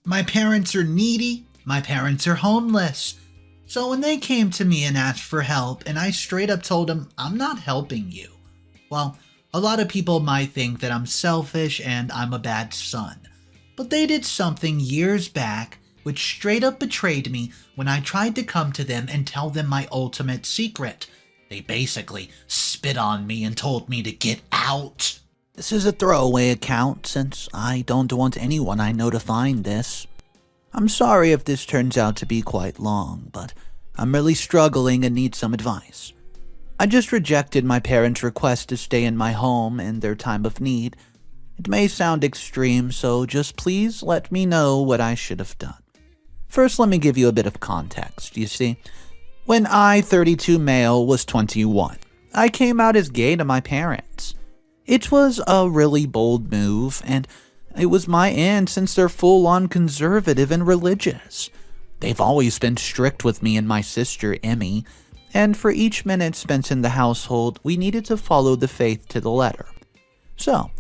My parents are needy, my parents are homeless. So when they came to me and asked for help, and I straight up told them, I'm not helping you. Well, a lot of people might think that I'm selfish and I'm a bad son. But they did something years back which straight up betrayed me when I tried to come to them and tell them my ultimate secret. They basically spit on me and told me to get out. This is a throwaway account since I don't want anyone I know to find this. I'm sorry if this turns out to be quite long, but I'm really struggling and need some advice. I just rejected my parents' request to stay in my home in their time of need. It may sound extreme, so just please let me know what I should have done. First, let me give you a bit of context. You see, when I, 32 male, was 21, I came out as gay to my parents. It was a really bold move, and it was my end since they're full-on conservative and religious. They've always been strict with me and my sister, Emmy, and for each minute spent in the household, we needed to follow the faith to the letter. So,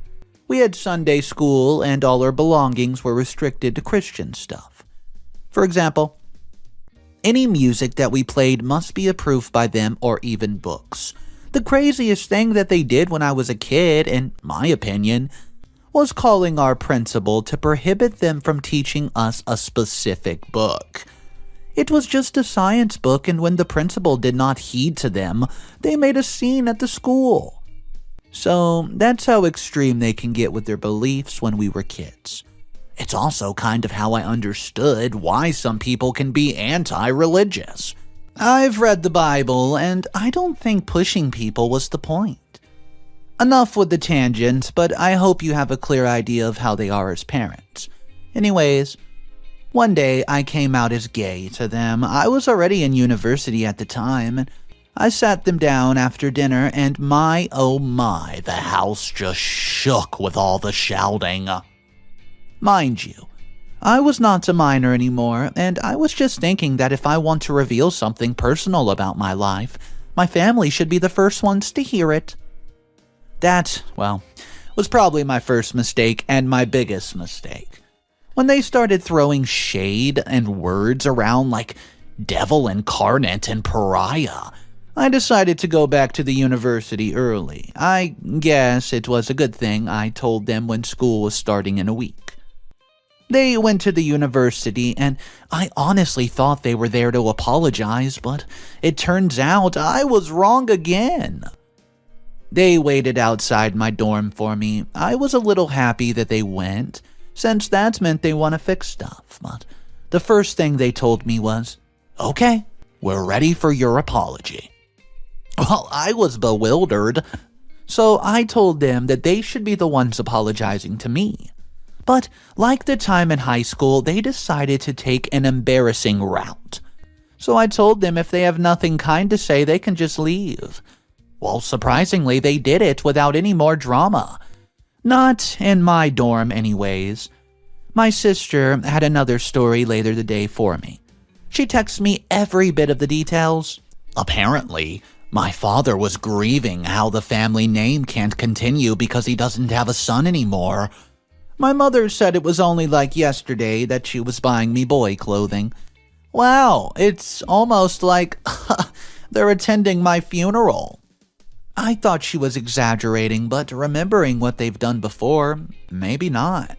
we had Sunday school, and all our belongings were restricted to Christian stuff. For example, any music that we played must be approved by them or even books. The craziest thing that they did when I was a kid, in my opinion, was calling our principal to prohibit them from teaching us a specific book. It was just a science book, and when the principal did not heed to them, they made a scene at the school. So that's how extreme they can get with their beliefs when we were kids. It's also kind of how I understood why some people can be anti-religious. I've read the Bible, and I don't think pushing people was the point. Enough with the tangents, but I hope you have a clear idea of how they are as parents. Anyways, one day I came out as gay to them. I was already in university at the time, and I sat them down after dinner, and my oh my, the house just shook with all the shouting. Mind you, I was not a minor anymore, and I was just thinking that if I want to reveal something personal about my life, my family should be the first ones to hear it. That, well, was probably my first mistake and my biggest mistake. When they started throwing shade and words around like devil incarnate and pariah, I decided to go back to the university early. I guess it was a good thing I told them when school was starting in a week. They went to the university, and I honestly thought they were there to apologize, but it turns out I was wrong again. They waited outside my dorm for me. I was a little happy that they went, since that meant they want to fix stuff, but the first thing they told me was, "Okay, we're ready for your apology." Well, I was bewildered, so I told them that they should be the ones apologizing to me. But like the time in high school, they decided to take an embarrassing route. So I told them if they have nothing kind to say, they can just leave. Well, surprisingly, they did it without any more drama. Not in my dorm anyways. My sister had another story later the day for me. She texted me every bit of the details. Apparently, my father was grieving how the family name can't continue because he doesn't have a son anymore. My mother said it was only like yesterday that she was buying me boy clothing. Wow, it's almost like they're attending my funeral. I thought she was exaggerating, but remembering what they've done before, maybe not.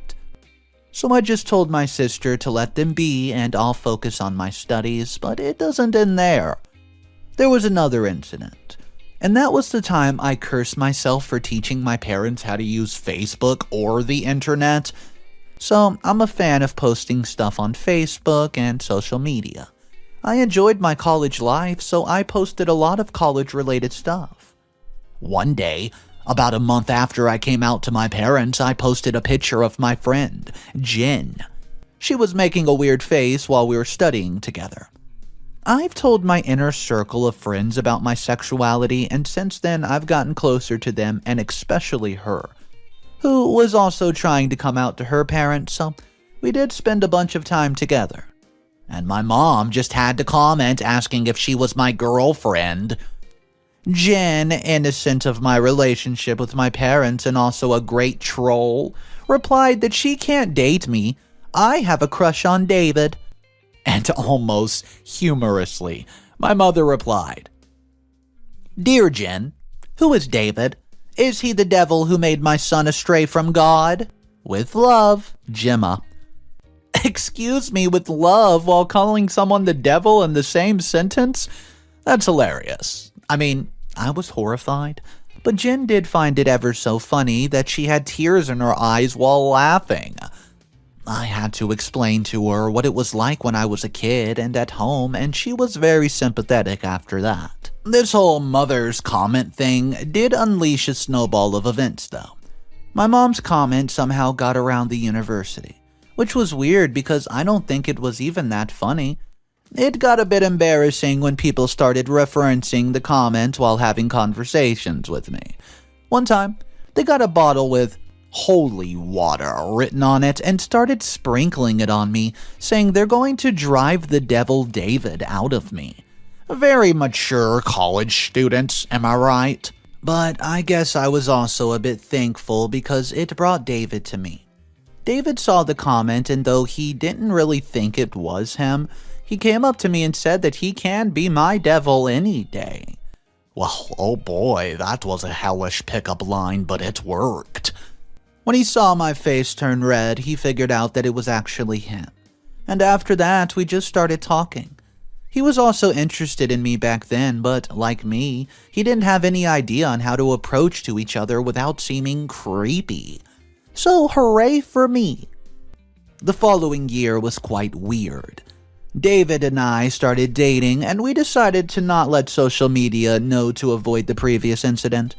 So I just told my sister to let them be and I'll focus on my studies, but it doesn't end there. There was another incident. And that was the time I cursed myself for teaching my parents how to use Facebook or the internet. So I'm a fan of posting stuff on Facebook and social media. I enjoyed my college life, so I posted a lot of college-related stuff. One day, about a month after I came out to my parents, I posted a picture of my friend, Jen. She was making a weird face while we were studying together. I've told my inner circle of friends about my sexuality, and since then I've gotten closer to them, and especially her, who was also trying to come out to her parents, so we did spend a bunch of time together. And my mom just had to comment asking if she was my girlfriend. Jen, innocent of my relationship with my parents and also a great troll, replied that she can't date me. I have a crush on David." And almost humorously, my mother replied, "Dear Jen, who is David? Is he the devil who made my son astray from God? With love, Gemma." Excuse me, with love while calling someone the devil in the same sentence? That's hilarious. I mean, I was horrified, but Jen did find it ever so funny that she had tears in her eyes while laughing. I had to explain to her what it was like when I was a kid and at home, and she was very sympathetic after that. This whole mother's comment thing did unleash a snowball of events, though. My mom's comment somehow got around the university, which was weird because I don't think it was even that funny. It got a bit embarrassing when people started referencing the comment while having conversations with me. One time, they got a bottle with "holy water" written on it and started sprinkling it on me, saying they're going to drive the devil David out of me. Very mature college students, am I right? But I guess I was also a bit thankful because it brought David to me. David saw the comment, and though he didn't really think it was him, he came up to me and said that he can be my devil any day. Well, oh boy, that was a hellish pickup line, but it worked. When he saw my face turn red, he figured out that it was actually him. And after that, we just started talking. He was also interested in me back then, but like me, he didn't have any idea on how to approach to each other without seeming creepy. So hooray for me. The following year was quite weird. David and I started dating, and we decided to not let social media know to avoid the previous incident.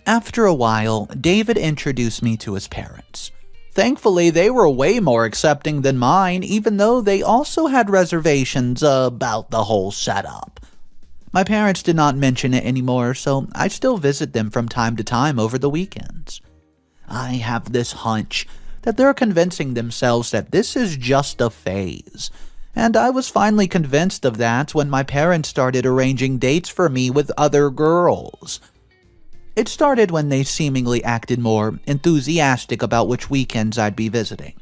After a while, David introduced me to his parents. Thankfully, they were way more accepting than mine, even though they also had reservations about the whole setup. My parents did not mention it anymore, so I still visit them from time to time over the weekends. I have this hunch that they're convincing themselves that this is just a phase. And I was finally convinced of that when my parents started arranging dates for me with other girls. It started when they seemingly acted more enthusiastic about which weekends I'd be visiting.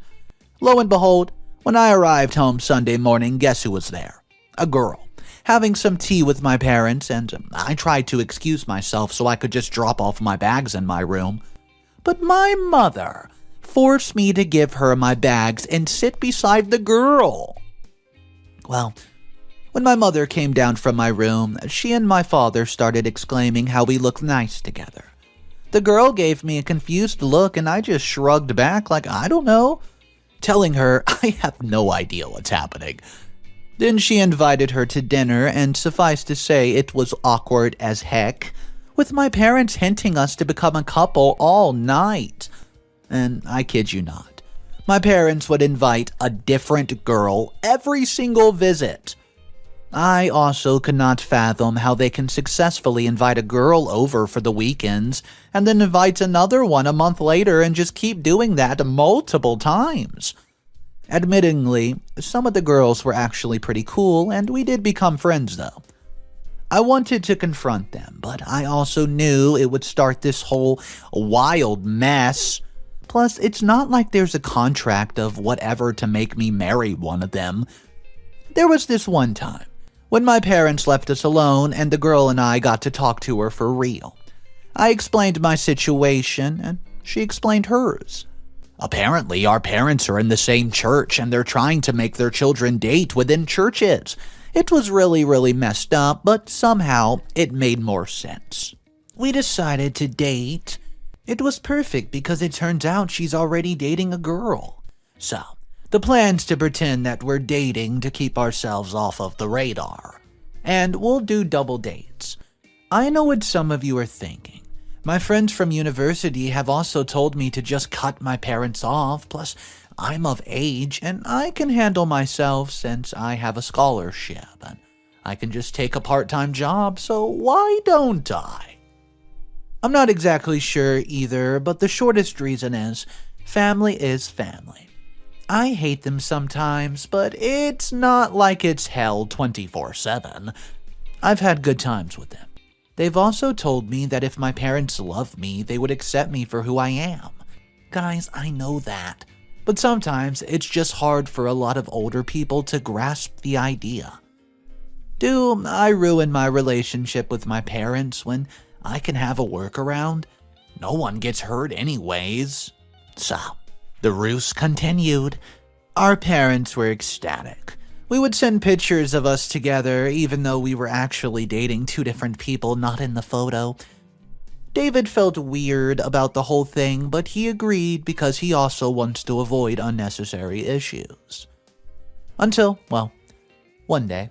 Lo and behold, when I arrived home Sunday morning, guess who was there? A girl, having some tea with my parents, and I tried to excuse myself so I could just drop off my bags in my room. But my mother forced me to give her my bags and sit beside the girl. Well, when my mother came down from my room, she and my father started exclaiming how we looked nice together. The girl gave me a confused look and I just shrugged back like I don't know, telling her I have no idea what's happening. Then she invited her to dinner, and suffice to say it was awkward as heck, with my parents hinting us to become a couple all night. And I kid you not, my parents would invite a different girl every single visit. I also could not fathom how they can successfully invite a girl over for the weekends and then invite another one a month later and just keep doing that multiple times. Admittingly, some of the girls were actually pretty cool, and we did become friends though. I wanted to confront them, but I also knew it would start this whole wild mess. Plus, it's not like there's a contract of whatever to make me marry one of them. There was this one time when my parents left us alone and the girl and I got to talk to her for real. I explained my situation and she explained hers. Apparently, our parents are in the same church and they're trying to make their children date within churches. It was really messed up, but somehow it made more sense. We decided to date. It was perfect because it turns out she's already dating a girl. So, the plan's to pretend that we're dating to keep ourselves off of the radar. And we'll do double dates. I know what some of you are thinking. My friends from university have also told me to just cut my parents off, plus I'm of age and I can handle myself since I have a scholarship and I can just take a part-time job, so why don't I? I'm not exactly sure either, but the shortest reason is family is family. I hate them sometimes, but it's not like it's hell 24/7. I've had good times with them. They've also told me that if my parents love me, they would accept me for who I am. Guys, I know that. But sometimes it's just hard for a lot of older people to grasp the idea. Do I ruin my relationship with my parents when I can have a workaround? No one gets hurt anyways. So, the ruse continued. Our parents were ecstatic. We would send pictures of us together even though we were actually dating two different people not in the photo. David felt weird about the whole thing, but he agreed because he also wants to avoid unnecessary issues. Until, well, one day.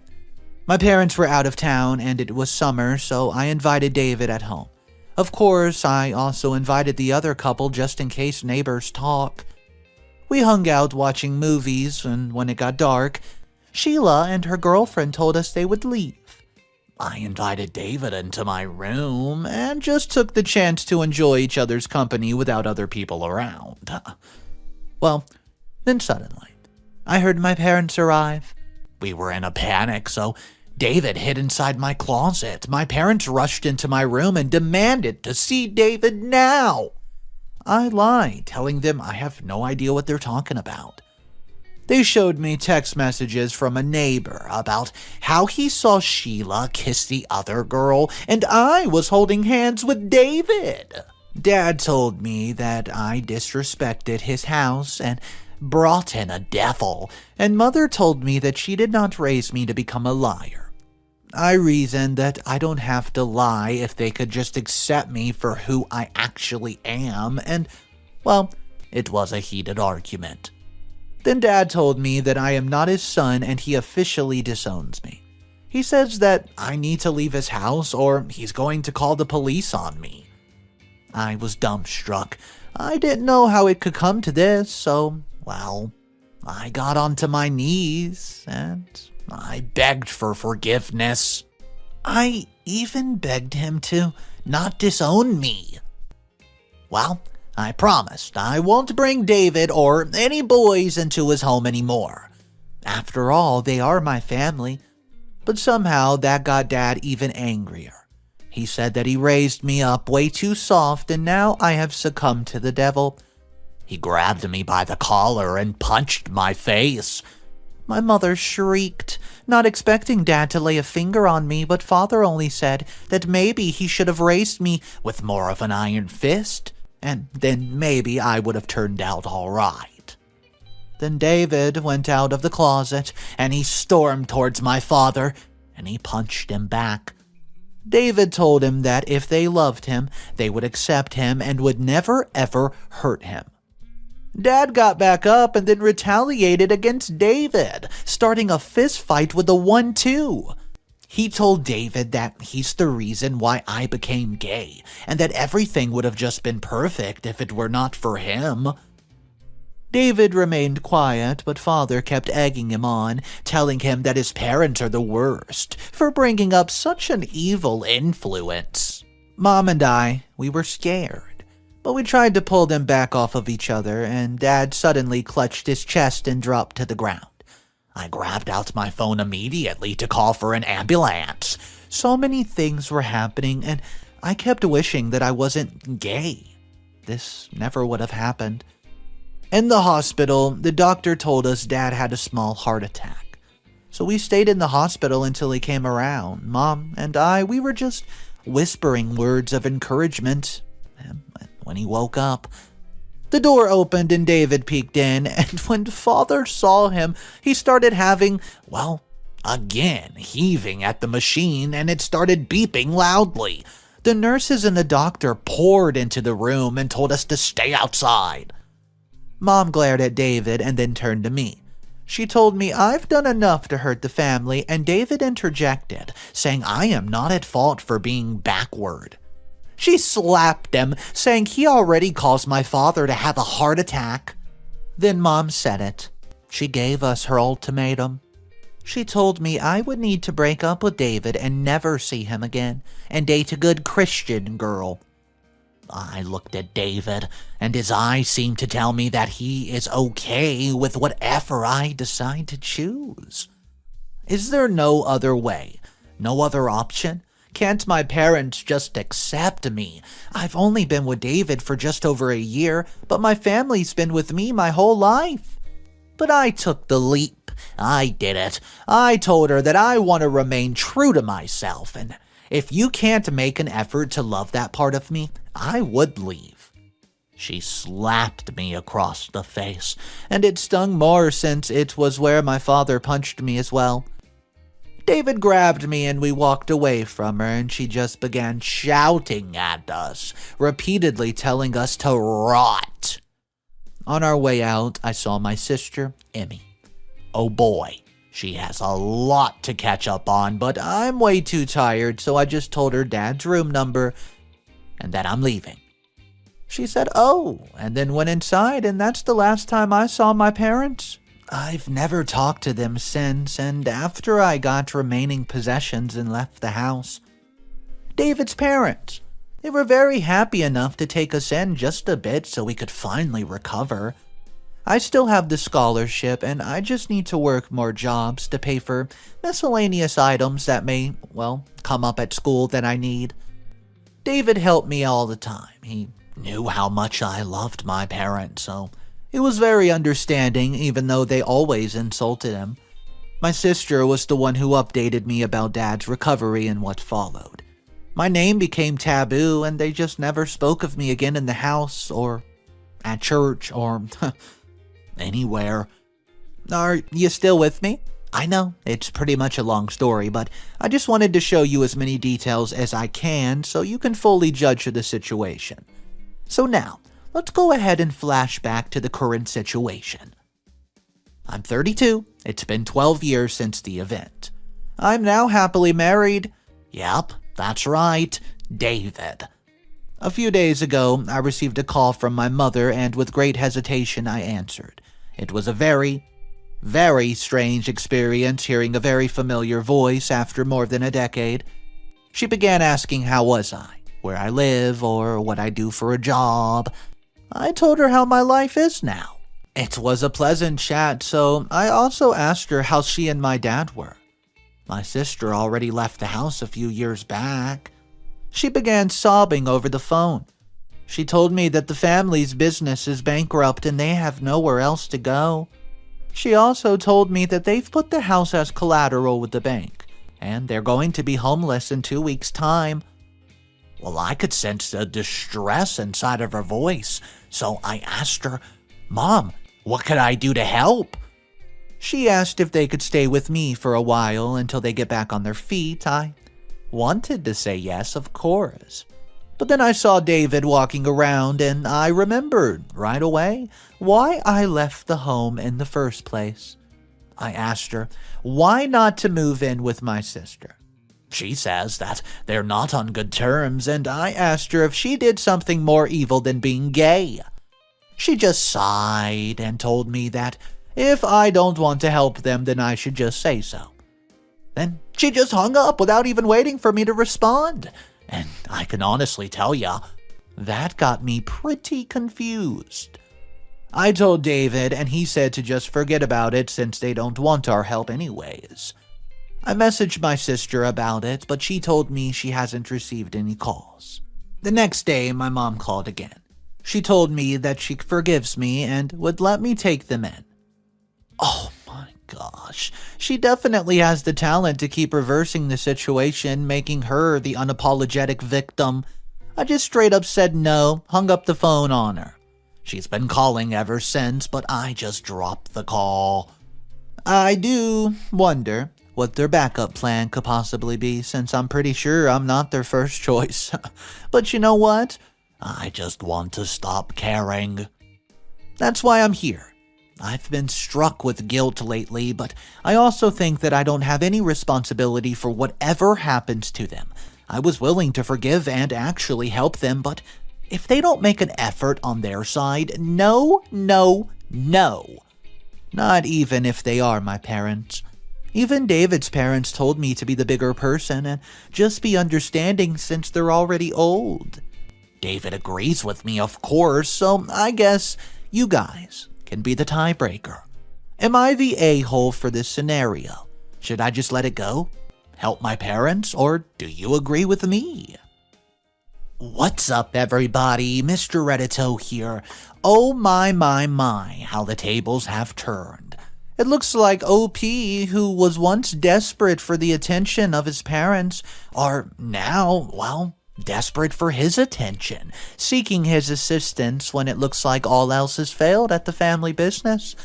My parents were out of town and it was summer, so I invited David at home. Of course, I also invited the other couple just in case neighbors talk. We hung out watching movies, and when it got dark, Sheila and her girlfriend told us they would leave. I invited David into my room and just took the chance to enjoy each other's company without other people around. Well, then suddenly, I heard my parents arrive. We were in a panic, so David hid inside my closet. My parents rushed into my room and demanded to see David now. I lied, telling them I have no idea what they're talking about. They showed me text messages from a neighbor about how he saw Sheila kiss the other girl and I was holding hands with David. Dad told me that I disrespected his house and brought in a devil, and Mother told me that she did not raise me to become a liar. I reasoned that I don't have to lie if they could just accept me for who I actually am, and, well, it was a heated argument. Then Dad told me that I am not his son and he officially disowns me. He says that I need to leave his house or he's going to call the police on me. I was dumbstruck. I didn't know how it could come to this, so, well, I got onto my knees and I begged for forgiveness. I even begged him to not disown me. Well, I promised I won't bring David or any boys into his home anymore. After all, they are my family. But somehow that got Dad even angrier. He said that he raised me up way too soft and now I have succumbed to the devil. He grabbed me by the collar and punched my face. My mother shrieked, not expecting Dad to lay a finger on me, but Father only said that maybe he should have raised me with more of an iron fist, and then maybe I would have turned out all right. Then David went out of the closet, and he stormed towards my father, and he punched him back. David told him that if they loved him, they would accept him and would never ever hurt him. Dad got back up and then retaliated against David, starting a fist fight with a 1-2. He told David that he's the reason why I became gay, and that everything would have just been perfect if it were not for him. David remained quiet, but Father kept egging him on, telling him that his parents are the worst for bringing up such an evil influence. Mom and we were scared. But we tried to pull them back off of each other, and Dad suddenly clutched his chest and dropped to the ground. I grabbed out my phone immediately to call for an ambulance. So many things were happening, and I kept wishing that I wasn't gay. This never would have happened. In the hospital, the doctor told us Dad had a small heart attack. So we stayed in the hospital until he came around. Mom and we were just whispering words of encouragement. When he woke up, the door opened and David peeked in, and when Father saw him, he started having, well, again, heaving at the machine, and it started beeping loudly. The nurses and the doctor poured into the room and told us to stay outside. Mom glared at David and then turned to me. She told me I've done enough to hurt the family, and David interjected, saying I am not at fault for being backward. She slapped him, saying he already caused my father to have a heart attack. Then Mom said it. She gave us her ultimatum. She told me I would need to break up with David and never see him again, and date a good Christian girl. I looked at David, and his eyes seemed to tell me that he is okay with whatever I decide to choose. Is there no other way? No other option? Can't my parents just accept me? I've only been with David for just over a year, but my family's been with me my whole life. But I took the leap. I did it. I told her that I want to remain true to myself, and if you can't make an effort to love that part of me, I would leave. She slapped me across the face, and it stung more since it was where my father punched me as well. David grabbed me and we walked away from her, and she just began shouting at us, repeatedly telling us to rot. On our way out, I saw my sister, Emmy. Oh boy, she has a lot to catch up on, but I'm way too tired, so I just told her Dad's room number and that I'm leaving. She said, "Oh," and then went inside, and that's the last time I saw my parents. I've never talked to them since, and after I got remaining possessions and left the house. David's parents, they were very happy enough to take us in just a bit so we could finally recover. I still have the scholarship, and I just need to work more jobs to pay for miscellaneous items that may, come up at school that I need. David helped me all the time. He knew how much I loved my parents, so he was very understanding, even though they always insulted him. My sister was the one who updated me about Dad's recovery and what followed. My name became taboo, and they just never spoke of me again in the house, or at church, or anywhere. Are you still with me? I know, it's pretty much a long story, but I just wanted to show you as many details as I can so you can fully judge the situation. So now, let's go ahead and flash back to the current situation. I'm 32. It's been 12 years since the event. I'm now happily married. Yep, that's right, David. A few days ago, I received a call from my mother, and with great hesitation, I answered. It was a very, very strange experience hearing a very familiar voice after more than a decade. She began asking how was I, where I live, or what I do for a job. I told her how my life is now. It was a pleasant chat, so I also asked her how she and my dad were. My sister already left the house a few years back. She began sobbing over the phone. She told me that the family's business is bankrupt and they have nowhere else to go. She also told me that they've put the house as collateral with the bank, and they're going to be homeless in 2 weeks' time. Well, I could sense the distress inside of her voice, so I asked her, "Mom, what could I do to help?" She asked if they could stay with me for a while until they get back on their feet. I wanted to say yes, of course. But then I saw David walking around, and I remembered right away why I left the home in the first place. I asked her why not to move in with my sister. She says that they're not on good terms, and I asked her if she did something more evil than being gay. She just sighed and told me that if I don't want to help them, then I should just say so. Then she just hung up without even waiting for me to respond. And I can honestly tell ya, that got me pretty confused. I told David, and he said to just forget about it since they don't want our help anyways. I messaged my sister about it, but she told me she hasn't received any calls. The next day, my mom called again. She told me that she forgives me and would let me take them in. Oh my gosh, she definitely has the talent to keep reversing the situation, making her the unapologetic victim. I just straight up said no, hung up the phone on her. She's been calling ever since, but I just dropped the call. I do wonder what their backup plan could possibly be, since I'm pretty sure I'm not their first choice. But you know what? I just want to stop caring. That's why I'm here. I've been struck with guilt lately, but I also think that I don't have any responsibility for whatever happens to them. I was willing to forgive and actually help them, but if they don't make an effort on their side, no. Not even if they are my parents. Even David's parents told me to be the bigger person and just be understanding since they're already old. David agrees with me, of course, so I guess you guys can be the tiebreaker. Am I the a-hole for this scenario? Should I just let it go? help my parents, or do you agree with me? What's up, everybody? Mr. Reddito here. Oh my, how the tables have turned. It looks like OP, who was once desperate for the attention of his parents, are now, desperate for his attention, seeking his assistance when it looks like all else has failed at the family business.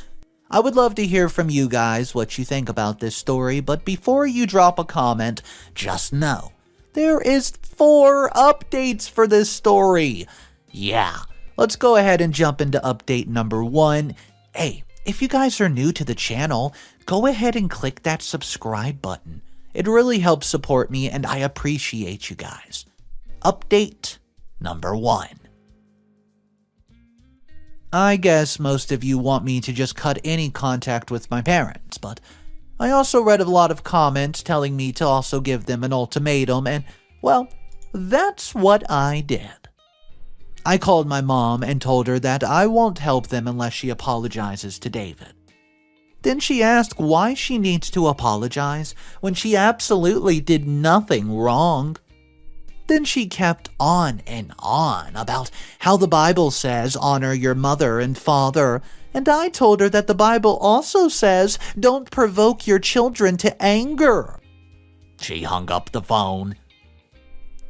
I would love to hear from you guys what you think about this story, but before you drop a comment, just know there is 4 updates for this story. Yeah, let's go ahead and jump into update number 1. Hey, if you guys are new to the channel, go ahead and click that subscribe button. It really helps support me, and I appreciate you guys. Update number 1. I guess most of you want me to just cut any contact with my parents, but I also read a lot of comments telling me to also give them an ultimatum, and, that's what I did. I called my mom and told her that I won't help them unless she apologizes to David. Then she asked why she needs to apologize when she absolutely did nothing wrong. Then she kept on and on about how the Bible says honor your mother and father, and I told her that the Bible also says don't provoke your children to anger. She hung up the phone.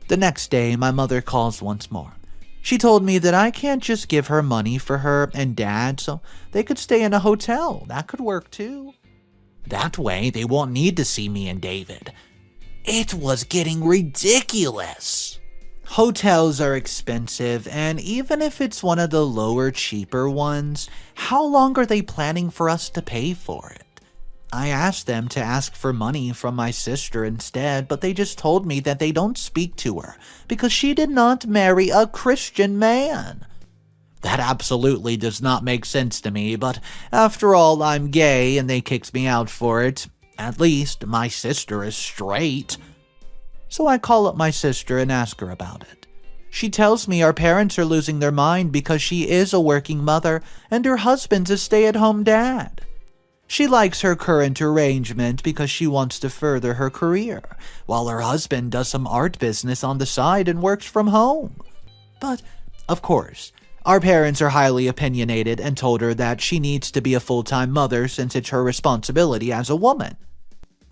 The next day, my mother calls once more. She told me that I can't just give her money for her and Dad so they could stay in a hotel. That could work too. That way, they won't need to see me and David. It was getting ridiculous. Hotels are expensive, and even if it's one of the lower, cheaper ones, how long are they planning for us to pay for it? I asked them to ask for money from my sister instead, but they just told me that they don't speak to her because she did not marry a Christian man. That absolutely does not make sense to me, but after all, I'm gay and they kicked me out for it. At least my sister is straight. So I call up my sister and ask her about it. She tells me our parents are losing their mind because she is a working mother and her husband's a stay-at-home dad. She likes her current arrangement because she wants to further her career, while her husband does some art business on the side and works from home. But, of course, our parents are highly opinionated and told her that she needs to be a full-time mother since it's her responsibility as a woman.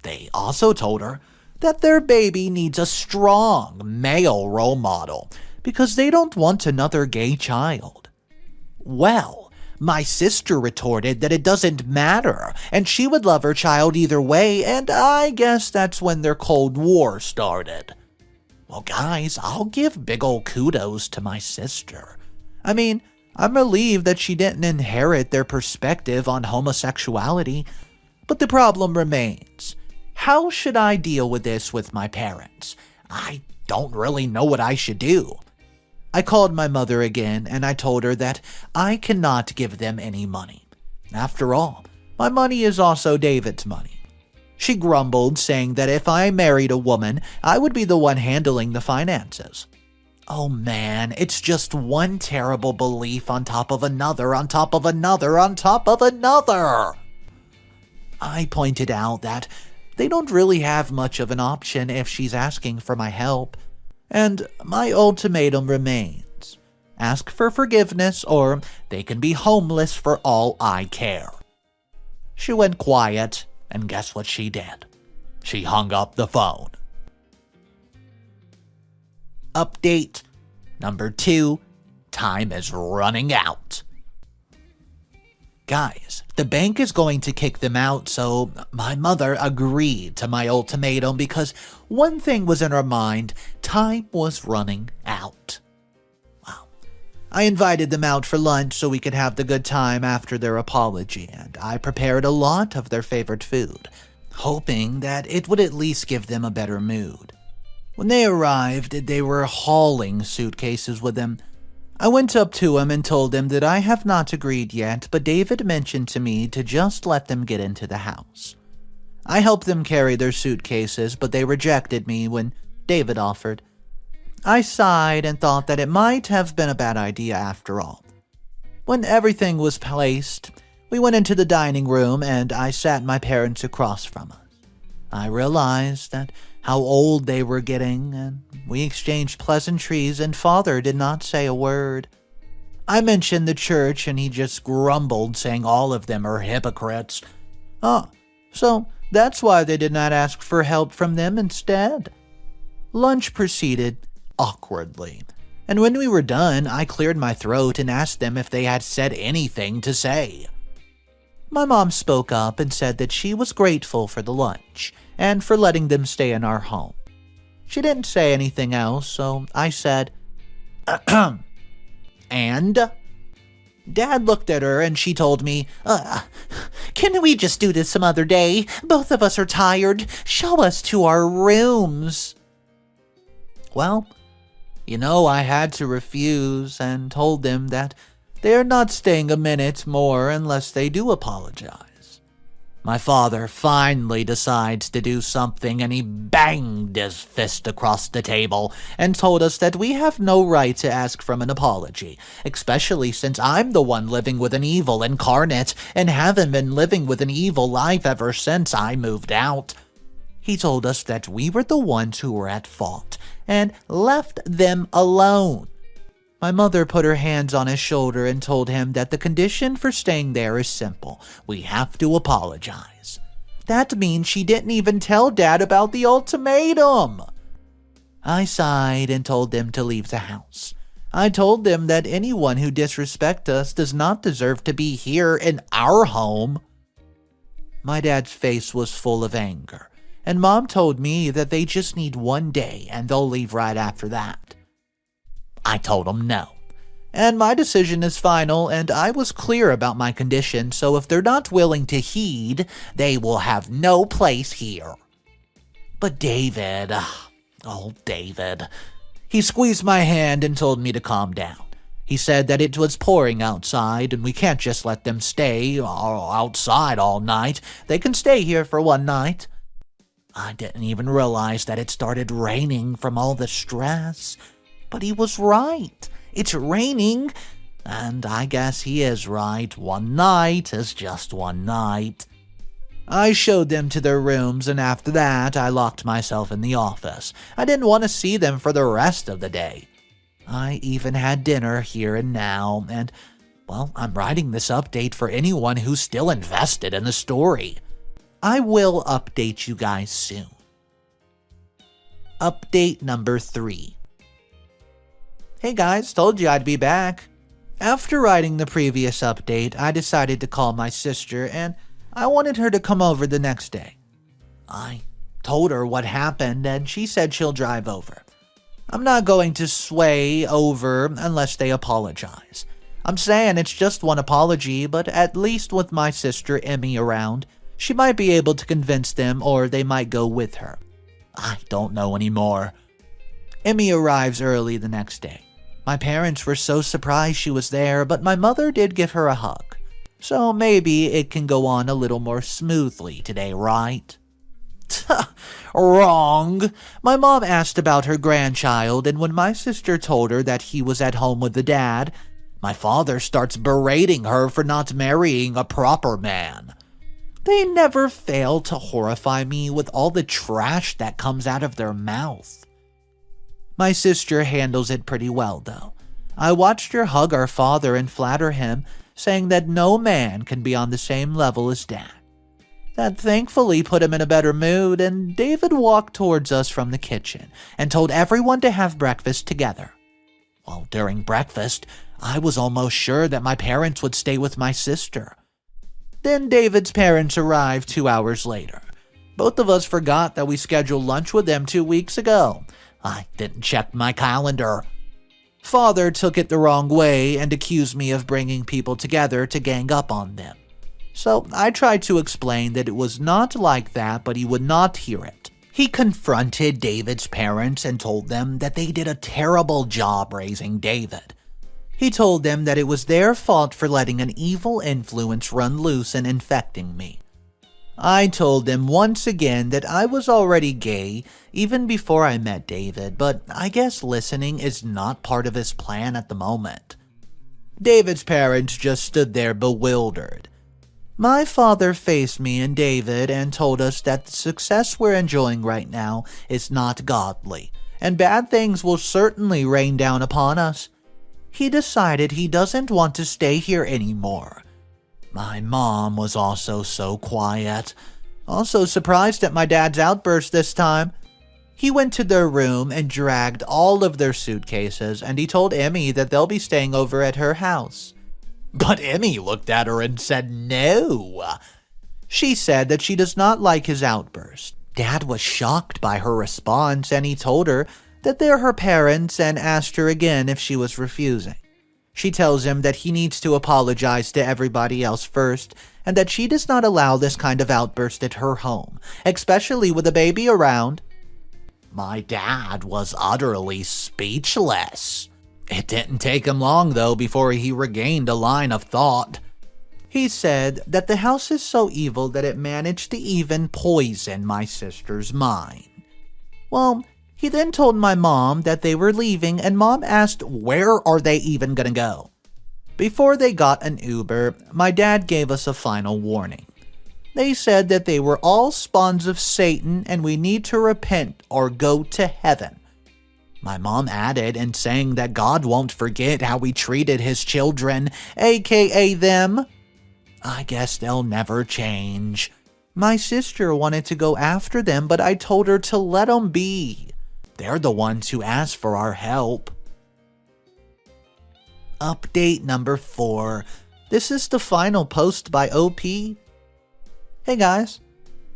They also told her that their baby needs a strong male role model because they don't want another gay child. Well, my sister retorted that it doesn't matter and she would love her child either way, and I guess that's when their Cold War started. Well, guys, I'll give big ol' kudos to my sister. I mean, I'm relieved that she didn't inherit their perspective on homosexuality, but the problem remains. How should I deal with this with my parents? I don't really know what I should do. I called my mother again and I told her that I cannot give them any money. After all, my money is also David's money. She grumbled, saying that if I married a woman, I would be the one handling the finances. Oh man, it's just one terrible belief on top of another, on top of another, on top of another. I pointed out that they don't really have much of an option if she's asking for my help, and my ultimatum remains. Ask for forgiveness or they can be homeless for all I care. She went quiet, and guess what she did? She hung up the phone. Update number 2. Time is running out. Guys, the bank is going to kick them out, so my mother agreed to my ultimatum because one thing was in her mind: time was running out. Wow. I invited them out for lunch so we could have the good time after their apology, and I prepared a lot of their favorite food, hoping that it would at least give them a better mood. When they arrived, they were hauling suitcases with them. I went up to him and told him that I have not agreed yet, but David mentioned to me to just let them get into the house. I helped them carry their suitcases, but they rejected me when David offered. I sighed and thought that it might have been a bad idea after all. When everything was placed, we went into the dining room and I sat my parents across from us. I realized that how old they were getting, and we exchanged pleasantries, and Father did not say a word. I mentioned the church, and he just grumbled, saying all of them are hypocrites. Oh, so that's why they did not ask for help from them instead. Lunch proceeded awkwardly, and when we were done, I cleared my throat and asked them if they had said anything to say. My mom spoke up and said that she was grateful for the lunch and for letting them stay in our home. She didn't say anything else, so I said, and? Dad looked at her and she told me, can we just do this some other day? Both of us are tired. Show us to our rooms. Well, I had to refuse and told them that they're not staying a minute more unless they do apologize. My father finally decides to do something, and he banged his fist across the table and told us that we have no right to ask for an apology, especially since I'm the one living with an evil incarnate and haven't been living with an evil life ever since I moved out. He told us that we were the ones who were at fault and left them alone. My mother put her hands on his shoulder and told him that the condition for staying there is simple. We have to apologize. That means she didn't even tell Dad about the ultimatum. I sighed and told them to leave the house. I told them that anyone who disrespects us does not deserve to be here in our home. My dad's face was full of anger, and Mom told me that they just need one day and they'll leave right after that. I told him no, and my decision is final, and I was clear about my condition, so if they're not willing to heed, they will have no place here. But David, David, he squeezed my hand and told me to calm down. He said that it was pouring outside, and we can't just let them stay outside all night. They can stay here for one night. I didn't even realize that it started raining from all the stress. But he was right. It's raining, and I guess he is right. One night is just one night. I showed them to their rooms, and after that, I locked myself in the office. I didn't want to see them for the rest of the day. I even had dinner here and now, and, I'm writing this update for anyone who's still invested in the story. I will update you guys soon. Update number 3. Hey guys, told you I'd be back. After writing the previous update, I decided to call my sister, and I wanted her to come over the next day. I told her what happened, and she said she'll drive over. I'm not going to sway over unless they apologize. I'm saying it's just one apology, but at least with my sister Emmy around, she might be able to convince them, or they might go with her. I don't know anymore. Emmy arrives early the next day. My parents were so surprised she was there, but my mother did give her a hug. So maybe it can go on a little more smoothly today, right? Wrong. My mom asked about her grandchild, and when my sister told her that he was at home with the dad, my father starts berating her for not marrying a proper man. They never fail to horrify me with all the trash that comes out of their mouth. My sister handles it pretty well, though. I watched her hug our father and flatter him, saying that no man can be on the same level as Dad. That thankfully put him in a better mood, and David walked towards us from the kitchen and told everyone to have breakfast together. Well, during breakfast, I was almost sure that my parents would stay with my sister. Then David's parents arrived 2 hours later. Both of us forgot that we scheduled lunch with them 2 weeks ago. I didn't check my calendar. Father took it the wrong way and accused me of bringing people together to gang up on them. So I tried to explain that it was not like that, but he would not hear it. He confronted David's parents and told them that they did a terrible job raising David. He told them that it was their fault for letting an evil influence run loose and infecting me. I told them once again that I was already gay even before I met David, but I guess listening is not part of his plan at the moment. David's parents just stood there bewildered. My father faced me and David and told us that the success we're enjoying right now is not godly, and bad things will certainly rain down upon us. He decided he doesn't want to stay here anymore. My mom was also so quiet, also surprised at my dad's outburst this time. He went to their room and dragged all of their suitcases, and he told Emmy that they'll be staying over at her house. But Emmy looked at her and said no. She said that she does not like his outburst. Dad was shocked by her response, and he told her that they're her parents and asked her again if she was refusing. She tells him that he needs to apologize to everybody else first, and that she does not allow this kind of outburst at her home, especially with a baby around. My dad was utterly speechless. It didn't take him long, though, before he regained a line of thought. He said that the house is so evil that it managed to even poison my sister's mind. Well, he then told my mom that they were leaving, and Mom asked where are they even gonna go. Before they got an Uber, my dad gave us a final warning. They said that they were all spawns of Satan and we need to repent or go to heaven. My mom added in saying that God won't forget how we treated his children, aka them. I guess they'll never change. My sister wanted to go after them, but I told her to let them be. They're the ones who asked for our help. Update number 4. This is the final post by OP. Hey guys,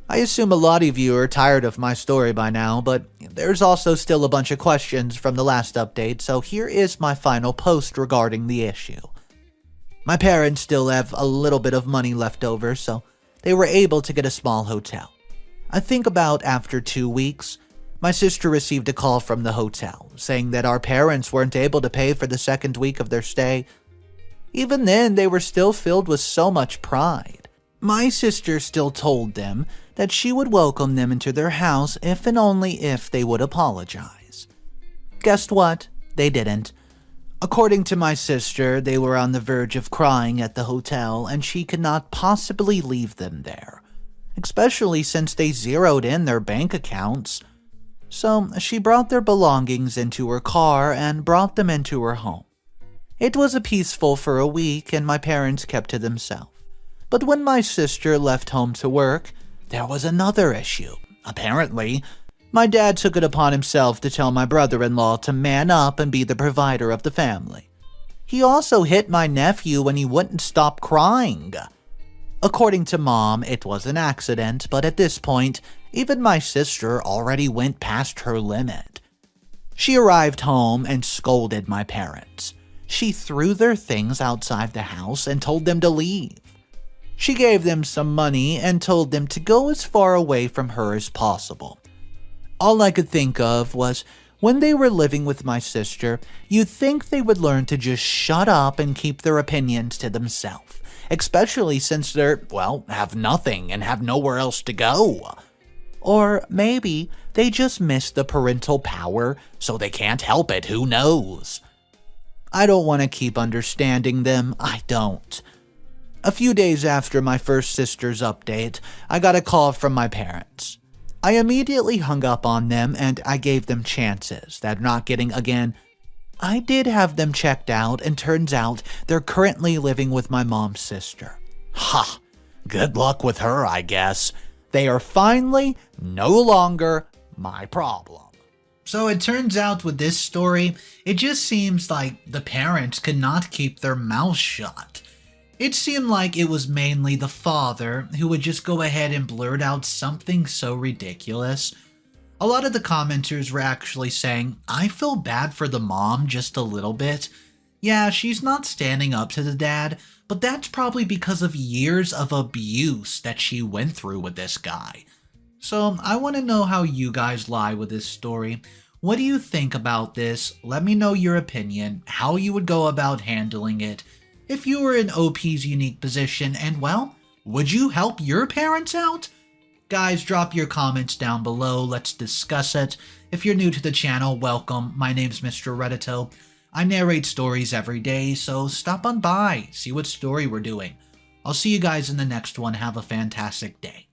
I assume a lot of you are tired of my story by now, but there's also still a bunch of questions from the last update, so here is my final post regarding the issue. My parents still have a little bit of money left over, so they were able to get a small hotel. I think about after 2 weeks, my sister received a call from the hotel saying that our parents weren't able to pay for the second week of their stay. Even then, they were still filled with so much pride. My sister still told them that she would welcome them into their house if and only if they would apologize. Guess what? They didn't. According to my sister, they were on the verge of crying at the hotel and she could not possibly leave them there, especially since they zeroed in their bank accounts. So she brought their belongings into her car and brought them into her home. It was peaceful for a week and my parents kept to themselves. But when my sister left home to work, there was another issue. Apparently, my dad took it upon himself to tell my brother-in-law to man up and be the provider of the family. He also hit my nephew when he wouldn't stop crying. According to Mom, it was an accident, but at this point, even my sister already went past her limit. She arrived home and scolded my parents. She threw their things outside the house and told them to leave. She gave them some money and told them to go as far away from her as possible. All I could think of was, when they were living with my sister, you'd think they would learn to just shut up and keep their opinions to themselves, especially since they're, have nothing and have nowhere else to go. Or maybe they just miss the parental power, so they can't help it, who knows? I don't want to keep understanding them, I don't. A few days after my first sister's update, I got a call from my parents. I immediately hung up on them and I gave them chances that not getting again. I did have them checked out and turns out they're currently living with my mom's sister. Ha! Good luck with her, I guess. They are finally no longer my problem. So it turns out with this story, it just seems like the parents could not keep their mouths shut. It seemed like it was mainly the father who would just go ahead and blurt out something so ridiculous. A lot of the commenters were actually saying, I feel bad for the mom just a little bit. Yeah, she's not standing up to the dad, but that's probably because of years of abuse that she went through with this guy. So I want to know how you guys lie with this story. What do you think about this? Let me know your opinion, how you would go about handling it. If you were in OP's unique position, and would you help your parents out? Guys, drop your comments down below, let's discuss it. If you're new to the channel, welcome, my name's Mr. Reddito. I narrate stories every day, so stop on by, see what story we're doing. I'll see you guys in the next one. Have a fantastic day.